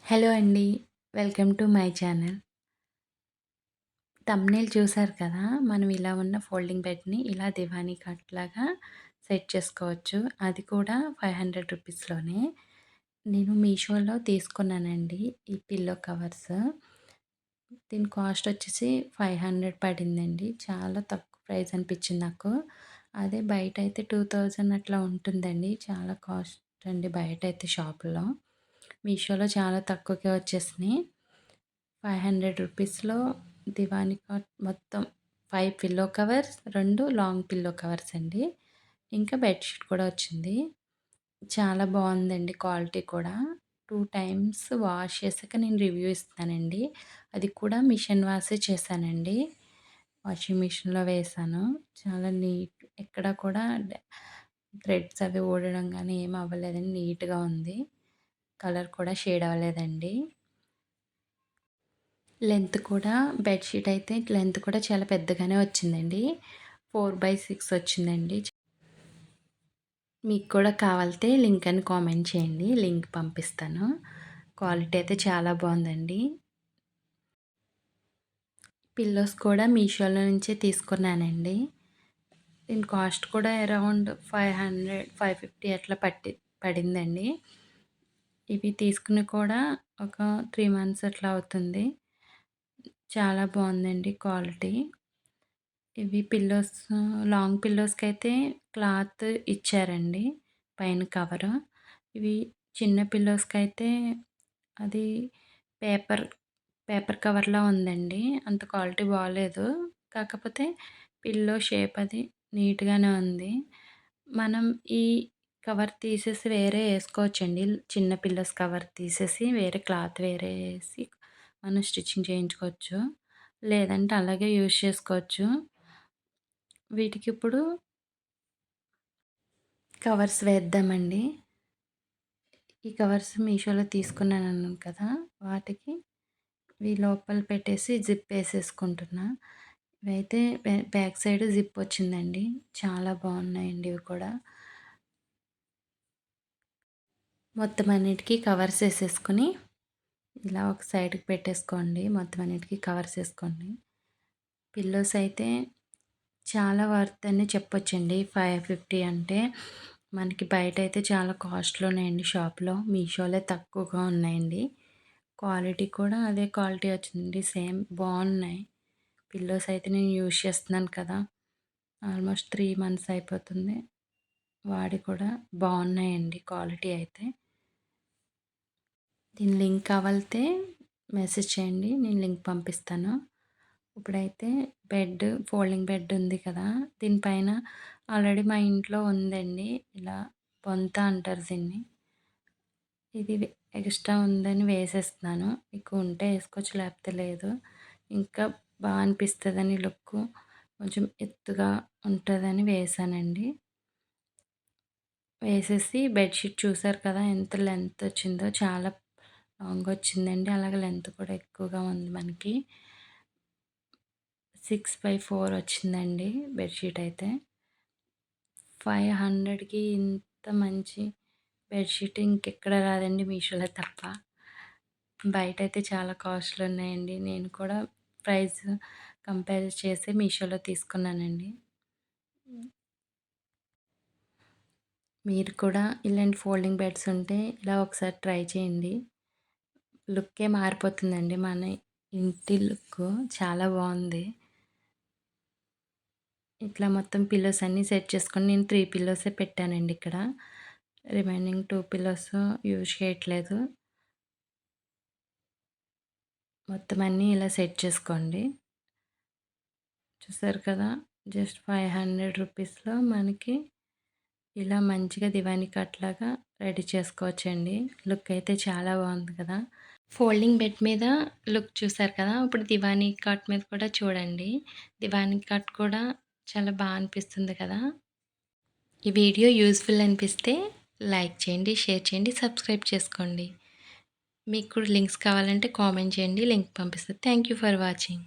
Hello అండి. Welcome to my channel. Thumbnail చూసారు కదా! మనం ఇలా ఉన్న ఫోల్డింగ్ బెడ్‌ని ఇలా దివానీ కాట్‌లాగా సెట్ చేసుకోవచ్చు. అది కూడా 500 రూపీస్‌లోనే. నేను మీషోలో తీసుకున్నానండి ఈ పిల్లో కవర్స్. దీని కాస్ట్ వచ్చేసి 500 పడిందండి. చాలా తక్కువ ప్రైస్ అనిపించింది నాకు. అదే బయటైతే 2000 అట్లా ఉంటుందండి. చాలా కాస్ట్ అండి బయటైతే షాపుల్లో. మీషోలో చాలా తక్కువకే వచ్చేసినాయి. 500 రూపీస్‌లో దివానీ కాట్ మొత్తం 5 pillow covers, 2 long pillow covers అండి. ఇంకా బెడ్‌షీట్ కూడా వచ్చింది. చాలా బావుందండి క్వాలిటీ కూడా. 2 టైమ్స్ వాష్ చేశాక నేను రివ్యూ ఇస్తానండి. అది కూడా మిషన్ వాషే చేశానండి. వాషింగ్ మిషన్‌లో వేశాను. చాలా నీట్ ఎక్కడ కూడా థ్రెడ్స్ అవి ఊడడం గానీ ఏమి అవ్వలేదండి. నీట్‌గా ఉంది. కలర్ కూడా షేడ్ అవ్వలేదండి. లెంత్ కూడా బెడ్‌షీట్ అయితే లెంత్ కూడా చాలా పెద్దగానే వచ్చిందండి. 4/6 వచ్చిందండి. మీకు కూడా కావాలితే లింక్ అని కామెంట్ చేయండి. లింక్ పంపిస్తాను. క్వాలిటీ అయితే చాలా బావుందండి. పిల్లోస్ కూడా మీషోలో నుంచే తీసుకున్నానండి. దీని కాస్ట్ కూడా అరౌండ్ 500, 550 అట్లా పడిందండి. ఇవి తీసుకుని కూడా ఒక 3 మంత్స్ అట్లా అవుతుంది. చాలా బావుందండి క్వాలిటీ. ఇవి పిల్లోస్ లాంగ్ పిల్లోస్‌కైతే క్లాత్ ఇచ్చారండి పైన కవరు. ఇవి చిన్న పిల్లోస్‌కైతే అది పేపర్, పేపర్ కవర్‌లా ఉందండి. అంత క్వాలిటీ బాలేదు. కాకపోతే పిల్లో షేప్ అది నీట్‌గానే ఉంది. మనం ఈ కవర్ తీసేసి వేరే ఏసుకోవచ్చండి. చిన్న పిల్లోస్ కవర్ తీసేసి వేరే క్లాత్ వేరే ఏసి మనం స్టిచ్చింగ్ చేయించుకోవచ్చు. లేదంటే అలాగే యూజ్ చేసుకోవచ్చు. వీటికిప్పుడు కవర్స్ వేద్దామండి. ఈ కవర్స్ మీషోలో తీసుకున్నానన్నాను కదా! వాటికి ఇవి లోపల పెట్టేసి జిప్ ఏసేసుకుంటున్నా. ఇవైతే బ్యాక్ సైడ్ జిప్ వచ్చిందండి. చాలా బాగున్నాయండి ఇవి కూడా. మొత్తం అన్నిటికి కవర్స్ ఏసేసుకొని ఇలా ఒక సైడ్‌కి పెట్టేసుకోండి. మొత్తం అన్నిటికి కవర్స్ ఏసుకోండి. పిల్లోస్ అయితే చాలా వర్త్ అని చెప్పొచ్చండి. 550 అంటే మనకి బయటైతే చాలా కాస్ట్‌లో ఉన్నాయండి షాప్‌లో. మీషోలో తక్కువగా ఉన్నాయండి. క్వాలిటీ కూడా అదే క్వాలిటీ వచ్చిందండి. సేమ్ బాగున్నాయి. పిల్లోస్ అయితే నేను యూజ్ చేస్తున్నాను కదా! ఆల్మోస్ట్ 3 మంత్స్ అయిపోతుంది. వాడి కూడా బాగున్నాయండి క్వాలిటీ అయితే. దీని లింక్ కావాలితే మెసేజ్ చేయండి. నేను లింక్ పంపిస్తాను. ఇప్పుడైతే ఫోల్డింగ్ బెడ్ ఉంది కదా! దీనిపైన ఆల్రెడీ మా ఇంట్లో ఉందండి. ఇలా బొంత అంటారు దీన్ని. ఇది ఎక్స్ట్రా ఉందని వేసేస్తున్నాను. మీకు ఉంటే ఏసుకోవచ్చు లేకపోతే లేదు. ఇంకా అనిపిస్తదని లుక్కు. కొంచెం ఎత్తుగా ఉంటదని వేశానండి. వేసేసి బెడ్‌షీట్ చూసారు కదా! ఎంత లెంత్ వచ్చిందో చాలా లాంగ్ వచ్చిందండి. అలాగే లెంత్ కూడా ఎక్కువగా ఉంది మనకి. 6/4 వచ్చిందండి బెడ్‌షీట్ అయితే. 500కి ఇంత మంచి బెడ్‌షీట్ ఇంకెక్కడ రాదండి మీషోలో తప్ప. బయటైతే చాలా కాస్ట్‌లు ఉన్నాయండి. నేను కూడా ప్రైస్ కంపేర్ చేసి మీషోలో తీసుకున్నానండి. మీరు కూడా ఇలాంటి ఫోల్డింగ్ బెడ్స్ ఉంటే ఇలా ఒకసారి ట్రై చేయండి. లుక్కే మారిపోతుందండి మన ఇంటి లుక్కు. చాలా బావుంది. ఇట్లా మొత్తం పిల్లోస్ అన్నీ సెట్ చేసుకొని నేను 3 పిల్లోసే పెట్టానండి ఇక్కడ. రిమైనింగ్ 2 పిల్లోస్ యూజ్ చేయట్లేదు. మొత్తం అన్నీ ఇలా సెట్ చేసుకోండి. చూసారు కదా! జస్ట్ 500 రూపీస్‌లో మనకి ఇలా మంచిగా దివానీ కట్‌లాగా రెడీ చేసుకోవచ్చండి. లుక్ అయితే చాలా బాగుంది కదా! ఫోల్డింగ్ బెడ్ మీద లుక్ చూసారు కదా! ఇప్పుడు దివానీ కాట్ మీద కూడా చూడండి. దివానీ కాట్ కూడా చాలా అనిపిస్తుంది కదా! ఈ వీడియో యూజ్‌ఫుల్ అనిపిస్తే లైక్ చేయండి, షేర్ చేయండి, సబ్స్క్రైబ్ చేసుకోండి. మీకు కూడా లింక్స్ కావాలంటే కామెంట్ చేయండి. లింక్ పంపిస్తా. Thank you for watching.